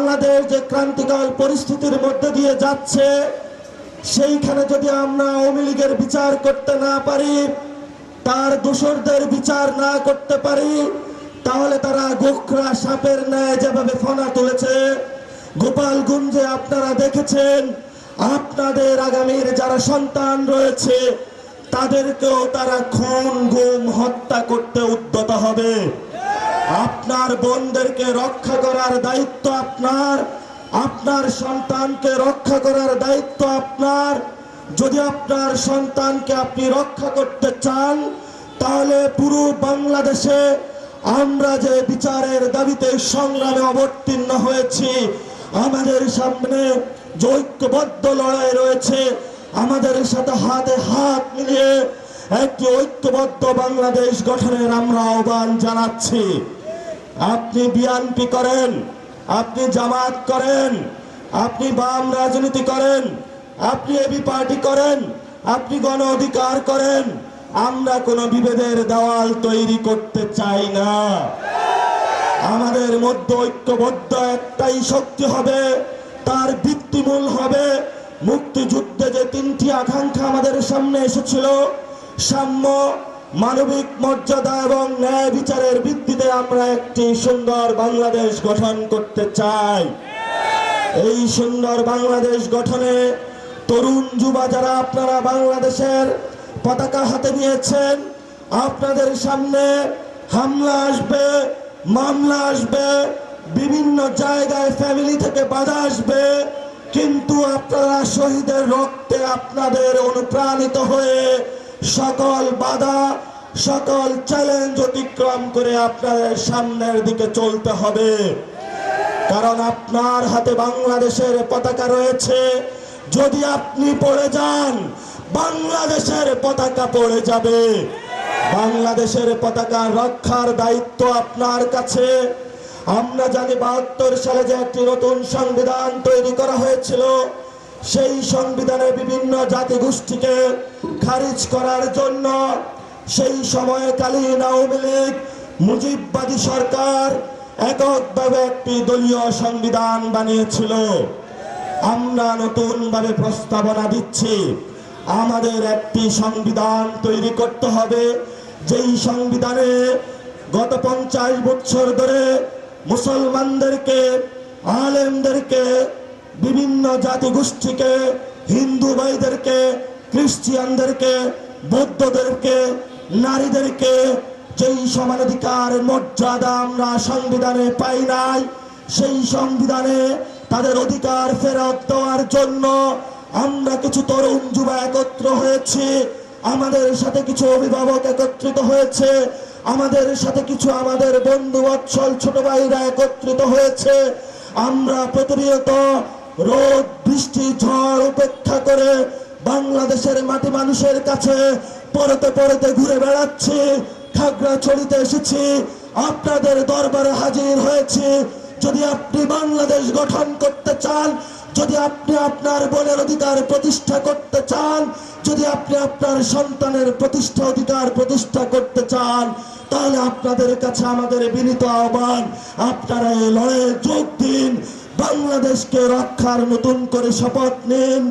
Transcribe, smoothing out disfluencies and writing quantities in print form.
বাংলাদেশ যে ক্রান্তিকাল পরিস্থিতির মধ্যে দিয়ে যাচ্ছে, সেইখানে যদি আমরা আওয়ামী লীগের বিচার করতে না পারি, তার দোষরদের বিচার না করতে পারি, তাহলে তারা গোখরা সাপের ন্যায় যেভাবে ফনা তুলেছে, গোপালগঞ্জে আপনারা দেখেছেন, আপনাদের আগামীর যারা সন্তান রয়েছে তাদেরকেও তারা খুন গুম হত্যা করতে উদ্যত হবে। আপনার বোনদেরকে রক্ষা করার দায়িত্ব আপনার, আপনার সন্তানকে রক্ষা করার দায়িত্ব আপনার। যদি আপনার সন্তানকে আপনি রক্ষা করতে চান, তাহলে পুরো বাংলাদেশে আমরা যে বিচারের দাবিতে সংগ্রামে অবতীর্ণ হয়েছি, আমাদের সামনে যে ঐক্যবদ্ধ লড়াই রয়েছে, আমাদের সাথে হাতে হাত মিলিয়ে একটি ঐক্যবদ্ধ বাংলাদেশ গঠনের আমরা আহ্বান জানাচ্ছি। আপনি বিএনপি করেন, আপনি জামাত করেন, আপনি বাম রাজনীতি করেন, আপনি এবি পার্টি করেন, আপনি গণ অধিকার করেন, আমরা কোনো বিভেদের দেওয়াল তৈরি করতে চাই না। আমাদের মধ্যে ঐক্যবদ্ধ একটাই শক্তি হবে, তার ভিত্তিমূল হবে মুক্তিযুদ্ধে যে তিনটি আকাঙ্ক্ষা আমাদের সামনে এসেছিল, সাম্য, মানবিক মর্যাদা এবং ন্যায় বিচারের ভিত্তিতে আমরা একটি সুন্দর বাংলাদেশ গঠন করতে চাই। এই সুন্দর বাংলাদেশ গঠনে তরুণ যুবা যারা আপনারা বাংলাদেশের পতাকা হাতে নিয়েছেন, আপনাদের সামনে হামলা আসবে, মামলা আসবে, বিভিন্ন জায়গায় ফ্যামিলি থেকে বাধা আসবে, কিন্তু আপনারা শহীদের রক্তে আপনাদের অনুপ্রাণিত হয়ে সকল বাধা, সকল চ্যালেঞ্জ অতিক্রম করে আপনাদের সামনের দিকে চলতে হবে। কারণ আপনার হাতে বাংলাদেশের পতাকা রয়েছে। যদি আপনি পড়ে যান, বাংলাদেশের পতাকা পড়ে যাবে। বাংলাদেশের পতাকা রক্ষার দায়িত্ব আপনার কাছে। আমরা জানি ৭২ সালে যে একটি নতুন সংবিধান তৈরি করা হয়েছিল, সেই সংবিধানে বিভিন্ন জাতিগোষ্ঠীকে খারিজ করার জন্য সেই সময়কালীন আওয়ামী লীগ মুজিববাদী সরকার এককভাবে একটি দলীয় সংবিধান বানিয়েছিল। আমরা নতুনভাবে প্রস্তাবনা দিচ্ছি, আমাদের একটি সংবিধান তৈরি করতে হবে, যেই সংবিধানে গত 50 বছর ধরে মুসলমানদেরকে, আলেমদেরকে, বিভিন্ন জাতিগোষ্ঠীকে, হিন্দু ভাইদেরকে, খ্রিস্টানদেরকে, বৌদ্ধদেরকে, নারীদেরকে যেই সমানাধিকার মর্যাদা আমরা সংবিধানে পাই নাই, সেই সংবিধানে তাদের অধিকার ফেরত দেওয়ার জন্য আমরা কিছু তরুণ যুবা একত্র হয়েছি, আমাদের সাথে কিছু অভিভাবক একত্রিত হয়েছে, আমাদের সাথে কিছু আমাদের বন্ধু বৎসল ছোট ভাইরা একত্রিত হয়েছে। আমরা প্রতিনিয়ত রোদ বৃষ্টি ঝড় উপেক্ষা করে বাংলাদেশের মাটি মানুষের কাছে পরতে পরতে ঘুরে বেড়াচ্ছি, খাগড়াছড়িতে এসেছি, আপনাদের দরবারে হাজির হয়েছি। যদি আপনি বাংলাদেশ গঠন করতে চান, যদি আপনি আপনার বোনের অধিকার প্রতিষ্ঠা করতে চান, যদি আপনি আপনার সন্তানের অধিকার প্রতিষ্ঠা করতে চান, তাহলে আপনাদের কাছে আমাদের বিনীত আহ্বান, আপনারা এই লড়াইয়ে যোগ দিন, বাংলাদেশকে রক্ষার নতুন করে শপথ নিন।